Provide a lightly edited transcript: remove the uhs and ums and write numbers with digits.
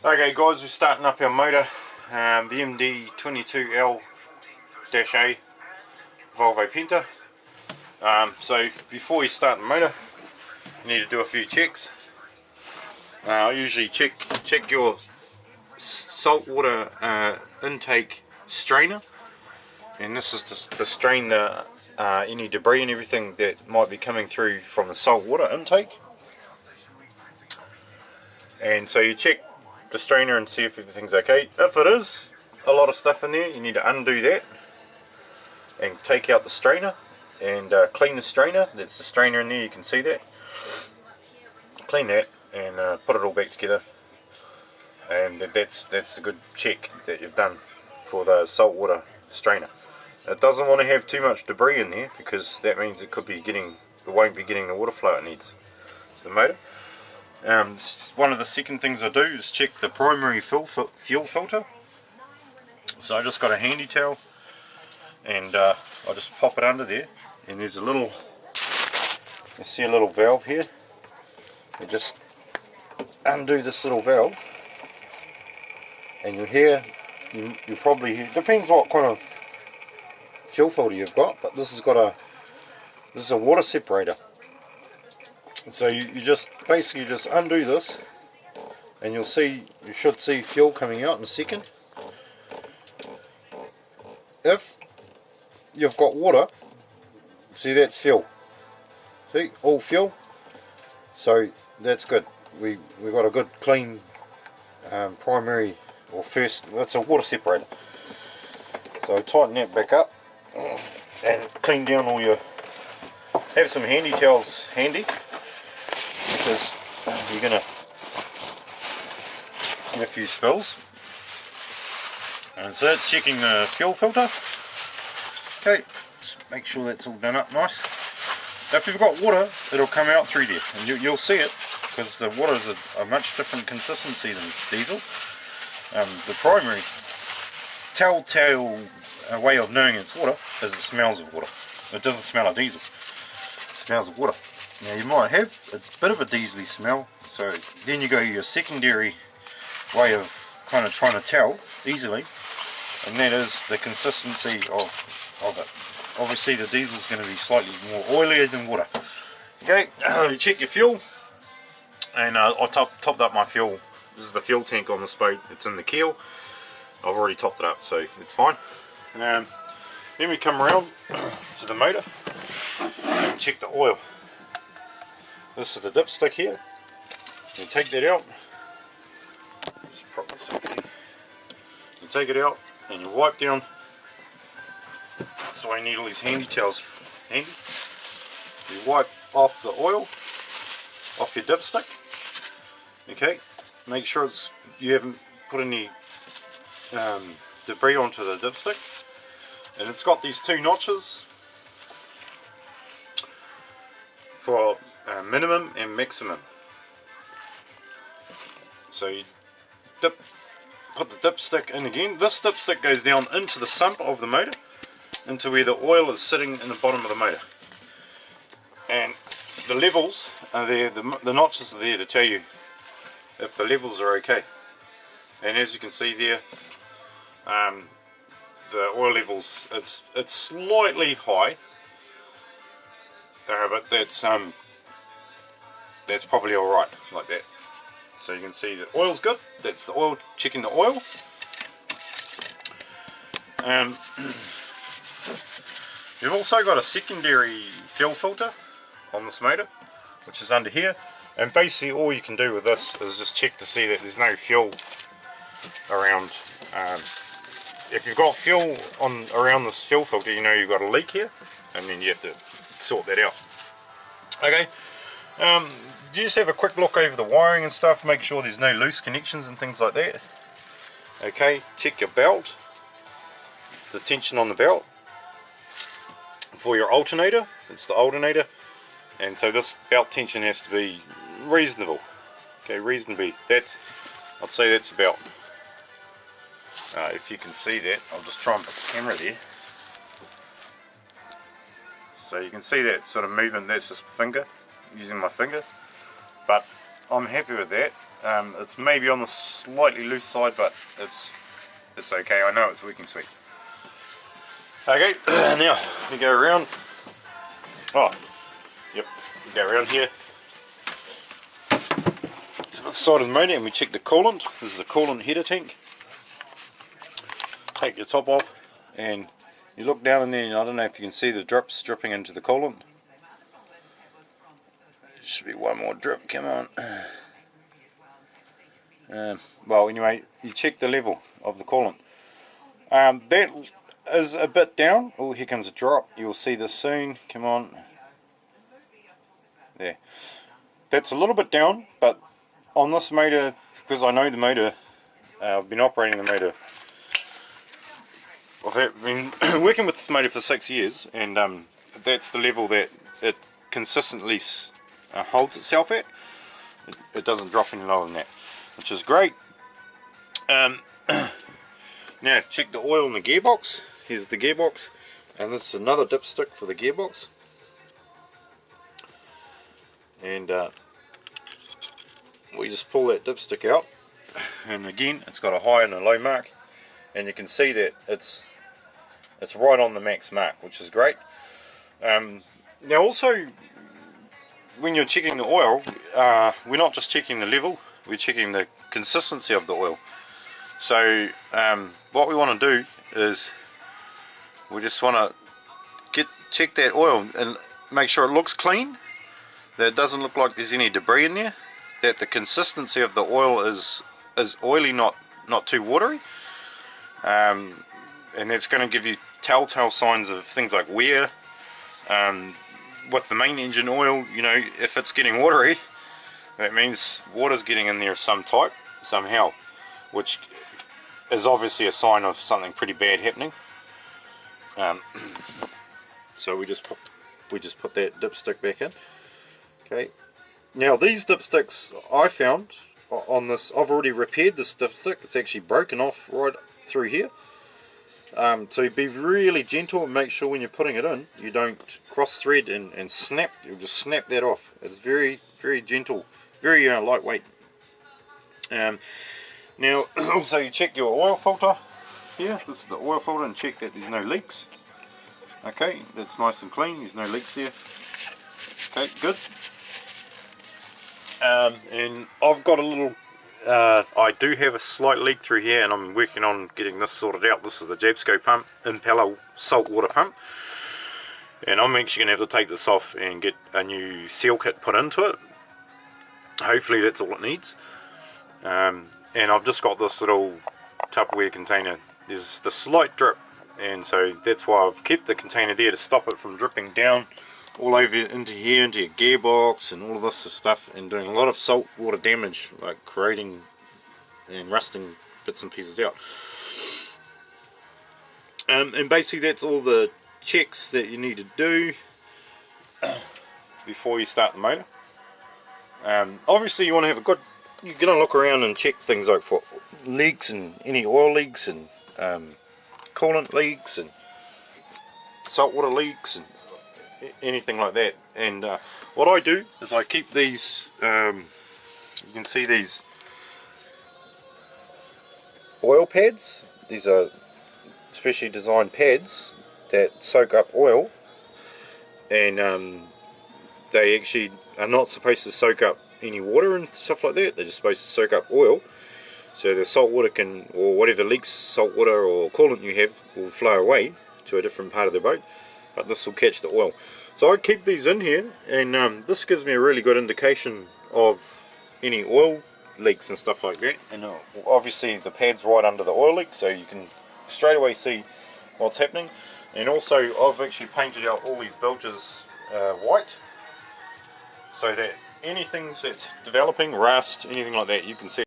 Okay guys, we're starting up our motor, the MD22L-A Volvo Penta. So before you start the motor, you need to do a few checks. I usually check your saltwater intake strainer, and this is to strain the any debris and everything that might be coming through from the saltwater intake. And so you check the strainer and see if everything's okay. If it is a lot of stuff in there, you need to undo that and take out the strainer and clean the strainer. That's the strainer in there, you can see that. Clean that and put it all back together, and that's a good check that you've done for the saltwater strainer. It doesn't want to have too much debris in there, because that means it won't be getting the water flow it needs to the motor. One of the second things I do is check the primary fuel filter. So I just got a handy towel and I just pop it under there, and there's a little, you see a little valve here. You just undo this little valve, and you probably hear, depends what kind of fuel filter you've got, but this is a water separator. So you just basically just undo this, and you should see fuel coming out in a second. If you've got water, see, that's fuel. See, all fuel. So that's good. We got a good clean primary, or first, it's a water separator. So tighten that back up and clean down all your, have some handy towels handy, because you're going to get a few spills. And so it's checking the fuel filter. Okay, just make sure that's all done up nice. Now if you've got water, it'll come out through there, and you'll see it, because the water is a much different consistency than diesel. The primary telltale way of knowing it's water is it smells of water. It doesn't smell of diesel, it smells of water. Now you might have a bit of a diesely smell, so then you go your secondary way of kind of trying to tell easily, and that is the consistency of it. Obviously the diesel is going to be slightly more oilier than water. Okay, you check your fuel, and I topped up my fuel. This is the fuel tank on this boat, it's in the keel. I've already topped it up, so it's fine. Then we come around to the motor and check the oil. This is the dipstick here. You take that out. Just prop this up there. You take it out and you wipe down. That's why you need all these handy towels handy. You wipe off the oil off your dipstick. Okay, make sure you haven't put any debris onto the dipstick. And it's got these two notches for minimum and maximum. So you put the dipstick in again. This dipstick goes down into the sump of the motor, into where the oil is sitting in the bottom of the motor. And the levels are there, the notches are there to tell you if the levels are okay. And as you can see there, the oil levels, it's slightly high, but that's probably alright like that. So you can see the oil's good. That's the oil, checking the oil. You've also got a secondary fuel filter on this motor, which is under here, and basically all you can do with this is just check to see that there's no fuel around. If you've got fuel around this fuel filter, you know you've got a leak here, and then you have to sort that out. Okay, you just have a quick look over the wiring and stuff, make sure there's no loose connections and things like that. Okay, check your belt, the tension on the belt. For your alternator, it's the alternator, and so this belt tension has to be reasonable. Okay, reasonably. I'd say that's about, if you can see that, I'll just try and put the camera there. So you can see that sort of movement, that's just finger, using my finger. But I'm happy with that. It's maybe on the slightly loose side, but it's okay. I know it's working sweet. Okay, now we go around. Oh, yep, we go around here to the side of the motor and we check the coolant. This is the coolant header tank. Take your top off and you look down in there, and I don't know if you can see the drips dripping into the coolant. There should be one more drip, come on. Well, anyway, you check the level of the coolant. That is a bit down. Oh, here comes a drop. You'll see this soon. Come on. There. That's a little bit down, but on this motor, because I know the motor, I've been operating the motor. I've been working with this motor for 6 years, and that's the level that it consistently holds itself at. It doesn't drop any lower than that, which is great. Now check the oil in the gearbox. Here's the gearbox, and this is another dipstick for the gearbox. And we just pull that dipstick out, and again it's got a high and a low mark, and you can see that it's right on the max mark, which is great. Now also, when you're checking the oil, we're not just checking the level, we're checking the consistency of the oil. So what we want to do is we just want to check that oil and make sure it looks clean, that it doesn't look like there's any debris in there, that the consistency of the oil is oily, not too watery, and that's going to give you telltale signs of things like wear. With the main engine oil, you know, if it's getting watery, that means water's getting in there of some type, somehow, which is obviously a sign of something pretty bad happening. So we just put that dipstick back in. Okay. Now these dipsticks I found on this, I've already repaired this dipstick. It's actually broken off right through here. So be really gentle and make sure when you're putting it in, you don't cross thread and snap. You'll just snap that off. It's very, very gentle, very lightweight. Now also you check your oil filter here. This is the oil filter, and check that there's no leaks. Okay, that's nice and clean, there's no leaks there. Okay, good. And I've got a little, I do have a slight leak through here, and I'm working on getting this sorted out. This is the Jabsco pump, Impala saltwater pump, and I'm actually going to have to take this off and get a new seal kit put into it. Hopefully that's all it needs. And I've just got this little Tupperware container. There's the slight drip, and so that's why I've kept the container there to stop it from dripping down all over into here, into your gearbox and all of this stuff, and doing a lot of salt water damage, like corroding and rusting bits and pieces out. And basically that's all the checks that you need to do before you start the motor. Obviously you want to have a good, you're going to look around and check things like for leaks and any oil leaks and coolant leaks and saltwater leaks and anything like that. And what I do is I keep these, you can see these oil pads. These are specially designed pads that soak up oil, and they actually are not supposed to soak up any water and stuff like that. They're just supposed to soak up oil, so the salt water can, or whatever leaks, salt water or coolant you have, will flow away to a different part of the boat, but this will catch the oil. So I keep these in here, and this gives me a really good indication of any oil leaks and stuff like that. And obviously the pad's right under the oil leak, so you can straight away see what's happening. And also I've actually painted out all these bilges white, so that anything that's developing, rust, anything like that, you can see